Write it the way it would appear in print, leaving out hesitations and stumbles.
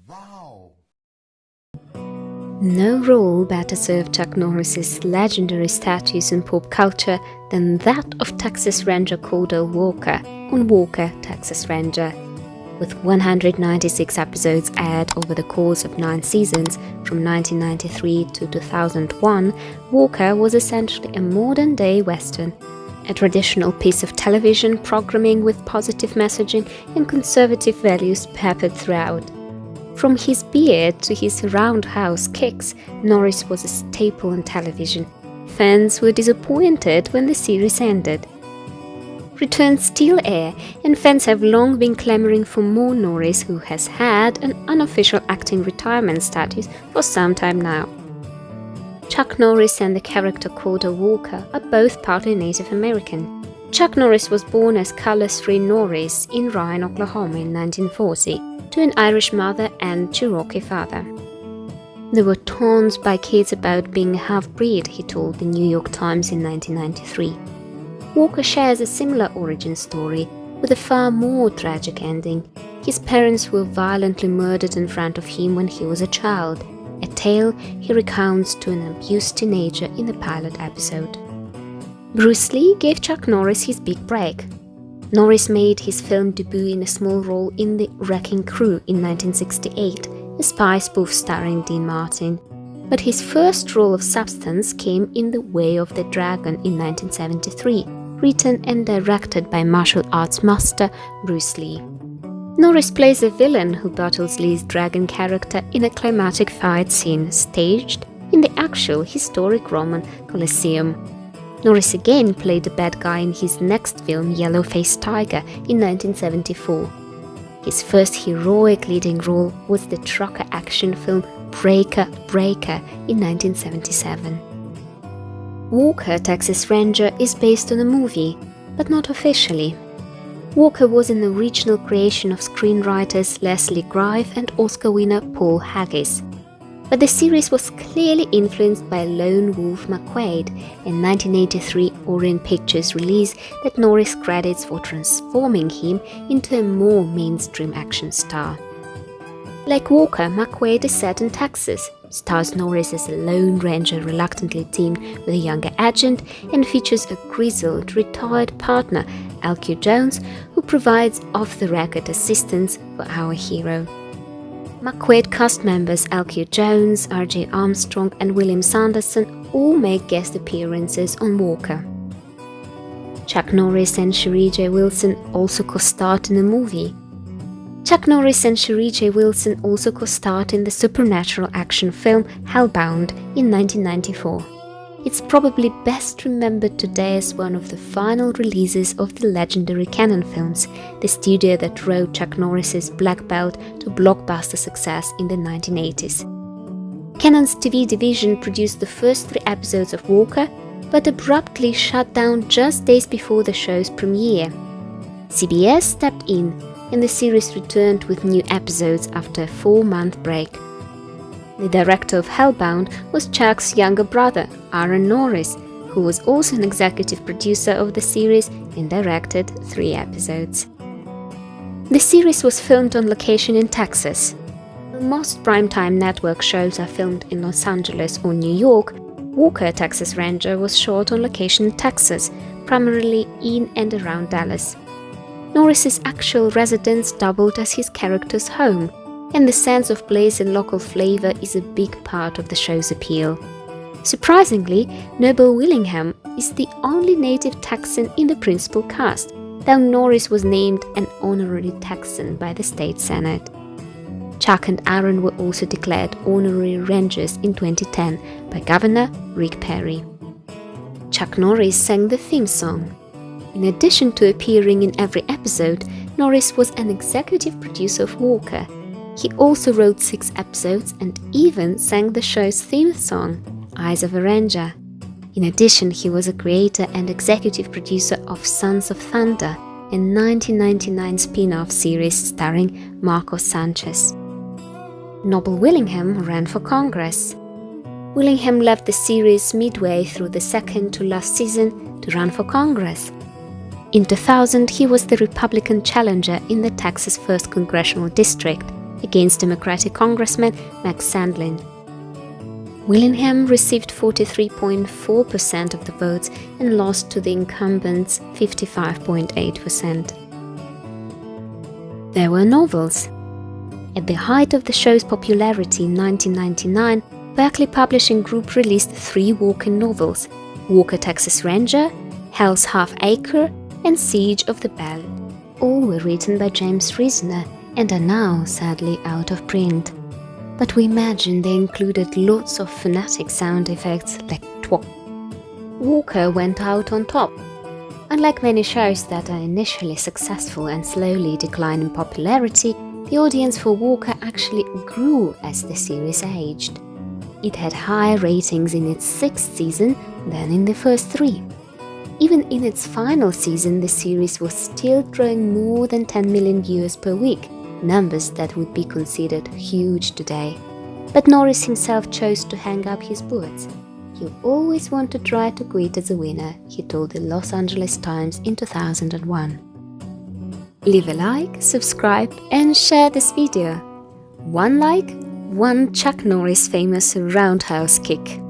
Wow! No role better served Chuck Norris's legendary status in pop culture than that of Texas Ranger Cordell Walker on Walker, Texas Ranger. With 196 episodes aired over the course of 9 seasons from 1993 to 2001, Walker was essentially a modern-day Western, a traditional piece of television programming with positive messaging and conservative values peppered throughout. From his beard to his roundhouse kicks, Norris was a staple on television. Fans were disappointed when the series ended. Returns still air, and fans have long been clamoring for more Norris, who has had an unofficial acting retirement status for some time now. Chuck Norris and the character Cordell Walker are both partly Native American. Chuck Norris was born as Carlos Ray Norris in Ryan, Oklahoma in 1940. To an Irish mother and Cherokee father. There were taunts by kids about being a half-breed, he told the New York Times in 1993. Walker shares a similar origin story, with a far more tragic ending. His parents were violently murdered in front of him when he was a child, a tale he recounts to an abused teenager in the pilot episode. Bruce Lee gave Chuck Norris his big break. Norris made his film debut in a small role in The Wrecking Crew in 1968, a spy spoof starring Dean Martin. But his first role of substance came in The Way of the Dragon in 1973, written and directed by martial arts master Bruce Lee. Norris plays a villain who battles Lee's dragon character in a climatic fight scene staged in the actual historic Roman Colosseum. Norris again played the bad guy in his next film Yellow-Faced Tiger in 1974. His first heroic leading role was the trucker action film Breaker Breaker in 1977. Walker, Texas Ranger is based on a movie, but not officially. Walker was an original creation of screenwriters Leslie Grieve and Oscar winner Paul Haggis. But the series was clearly influenced by Lone Wolf McQuade, a 1983 Orient Pictures release that Norris credits for transforming him into a more mainstream action star. Like Walker, McQuade is set in Texas, stars Norris as a Lone Ranger reluctantly teamed with a younger agent, and features a grizzled, retired partner, L.Q. Jones, who provides off-the-record assistance for our hero. McQuade cast members L.Q. Jones, R.J. Armstrong and William Sanderson all make guest appearances on Walker. Chuck Norris and Cherie J. Wilson also co-starred in the movie. Chuck Norris and Cherie J. Wilson also co-starred in the supernatural action film Hellbound in 1994. It's probably best remembered today as one of the final releases of the legendary Cannon Films, the studio that rode Chuck Norris's Black Belt to blockbuster success in the 1980s. Cannon's TV division produced the first 3 episodes of Walker, but abruptly shut down just days before the show's premiere. CBS stepped in, and the series returned with new episodes after a 4-month break. The director of Hellbound was Chuck's younger brother, Aaron Norris, who was also an executive producer of the series and directed 3 episodes. The series was filmed on location in Texas. Most primetime network shows are filmed in Los Angeles or New York. Walker, Texas Ranger was shot on location in Texas, primarily in and around Dallas. Norris's actual residence doubled as his character's home, and the sense of place and local flavor is a big part of the show's appeal. Surprisingly, Noble Willingham is the only native Texan in the principal cast, though Norris was named an honorary Texan by the state senate. Chuck and Aaron were also declared honorary Rangers in 2010 by Governor Rick Perry. Chuck Norris sang the theme song. In addition to appearing in every episode, Norris was an executive producer of Walker. He also wrote 6 episodes and even sang the show's theme song, Eyes of a Ranger. In addition, he was a creator and executive producer of Sons of Thunder, a 1999 spin-off series starring Marco Sanchez. Noble Willingham ran for Congress. Willingham left the series midway through the second to last season to run for Congress. In 2000, he was the Republican challenger in the Texas 1st Congressional District, against Democratic Congressman Max Sandlin. Willingham received 43.4% of the votes and lost to the incumbent's 55.8%. There were novels. At the height of the show's popularity in 1999, Berkeley Publishing Group released 3 Walker novels: Walker Texas Ranger, Hell's Half Acre, and Siege of the Bell. All were written by James Reasoner and are now sadly out of print. But we imagine they included lots of phonetic sound effects like twok. Walker went out on top. Unlike many shows that are initially successful and slowly decline in popularity, the audience for Walker actually grew as the series aged. It had higher ratings in its 6th season than in the first 3. Even in its final season, the series was still drawing more than 10 million viewers per week, numbers that would be considered huge today. But Norris himself chose to hang up his boots. "You always want to try to quit as a winner," he told the Los Angeles Times in 2001. Leave a like, subscribe and share this video. One like, one Chuck Norris famous roundhouse kick.